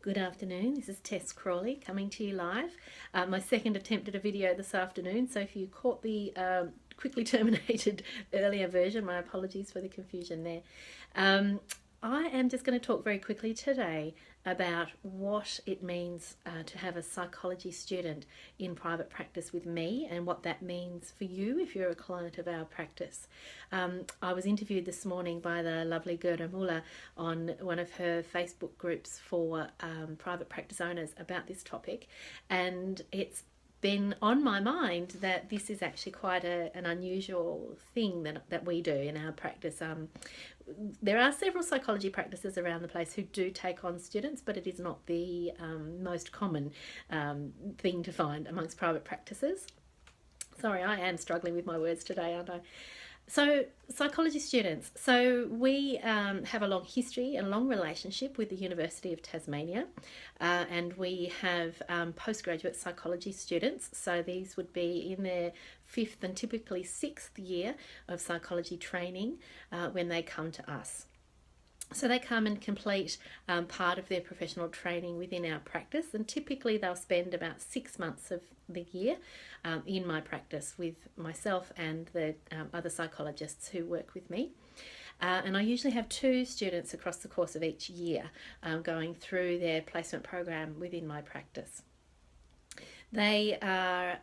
Good afternoon, this is Tess Crawley coming to you live. My second attempt at a video this afternoon, so if you caught the quickly terminated earlier version, my apologies for the confusion there. I am just going to talk very quickly today about what it means to have a psychology student in private practice with me and what that means for you if you're a client of our practice. I was interviewed this morning by the lovely Gerda Muller on one of her Facebook groups for private practice owners about this topic, and it's been on my mind that this is actually quite an unusual thing that we do in our practice. There are several psychology practices around the place who do take on students, but it is not the most common thing to find amongst private practices. Sorry, I am struggling with my words today, aren't I? So, psychology students. So, we have a long history and long relationship with the University of Tasmania, and we have postgraduate psychology students. So, these would be in their fifth and typically sixth year of psychology training when they come to us. So they come and complete part of their professional training within our practice, and typically they'll spend about 6 months of the year in my practice with myself and the other psychologists who work with me. And I usually have 2 students across the course of each year going through their placement program within my practice. They are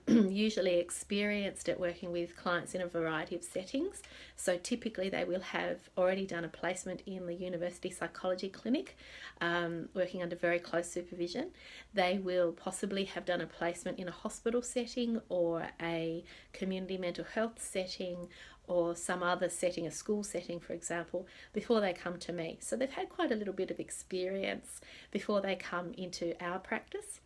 usually experienced at working with clients in a variety of settings. So typically they will have already done a placement in the University Psychology Clinic, working under very close supervision. They will possibly have done a placement in a hospital setting or a community mental health setting or some other setting, a school setting, for example, before they come to me. So they've had quite a little bit of experience before they come into our practice.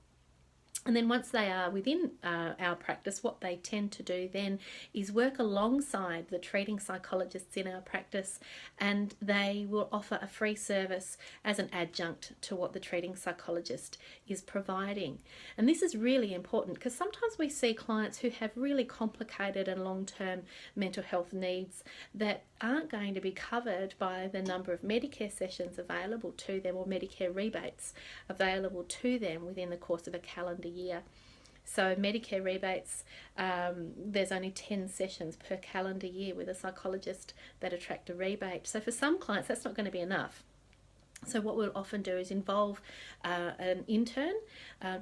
And then once they are within our practice, what they tend to do then is work alongside the treating psychologists in our practice, and they will offer a free service as an adjunct to what the treating psychologist is providing. And this is really important because sometimes we see clients who have really complicated and long-term mental health needs that aren't going to be covered by the number of Medicare sessions available to them or Medicare rebates available to them within the course of a calendar year. So Medicare rebates, there's only 10 sessions per calendar year with a psychologist that attract a rebate. So for some clients that's not going to be enough. So what we'll often do is involve an intern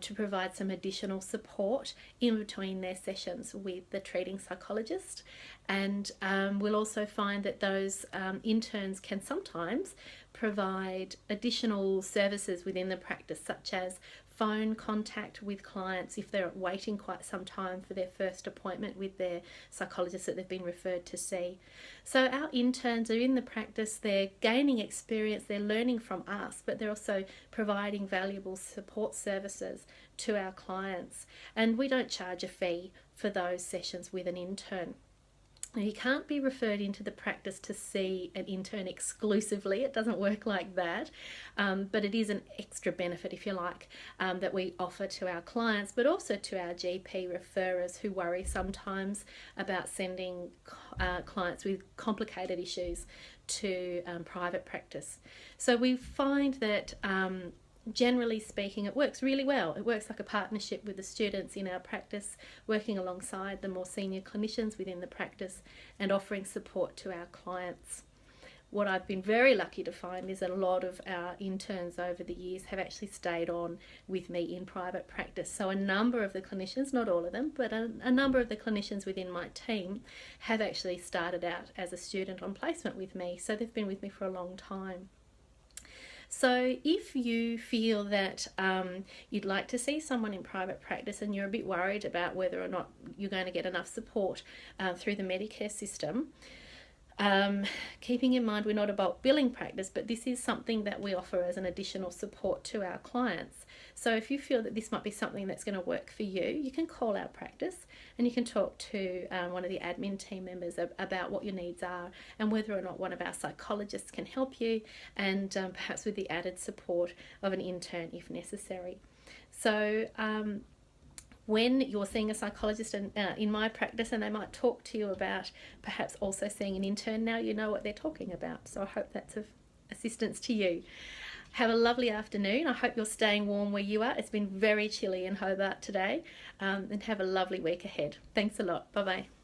to provide some additional support in between their sessions with the treating psychologist. And we'll also find that those interns can sometimes provide additional services within the practice, such as phone contact with clients if they're waiting quite some time for their first appointment with their psychologist that they've been referred to see. So our interns are in the practice, they're gaining experience, they're learning from us, but they're also providing valuable support services to our clients. And we don't charge a fee for those sessions with an intern. Now, you can't be referred into the practice to see an intern exclusively. It doesn't work like that, but it is an extra benefit, if you like, that we offer to our clients, but also to our GP referrers who worry sometimes about sending clients with complicated issues to private practice. So we find that generally speaking, it works really well. It works like a partnership with the students in our practice, working alongside the more senior clinicians within the practice and offering support to our clients. What I've been very lucky to find is that a lot of our interns over the years have actually stayed on with me in private practice. So a number of the clinicians, not all of them, but a number of the clinicians within my team have actually started out as a student on placement with me. So they've been with me for a long time. So if you feel that you'd like to see someone in private practice and you're a bit worried about whether or not you're going to get enough support through the Medicare system, keeping in mind we're not about billing practice, but this is something that we offer as an additional support to our clients. So if you feel that this might be something that's going to work for you, you can call our practice and you can talk to one of the admin team members about what your needs are and whether or not one of our psychologists can help you, and perhaps with the added support of an intern if necessary. So when you're seeing a psychologist in my practice, and they might talk to you about perhaps also seeing an intern, now you know what they're talking about. So I hope that's of assistance to you. Have a lovely afternoon. I hope you're staying warm where you are. It's been very chilly in Hobart today, and have a lovely week ahead. Thanks a lot. Bye bye.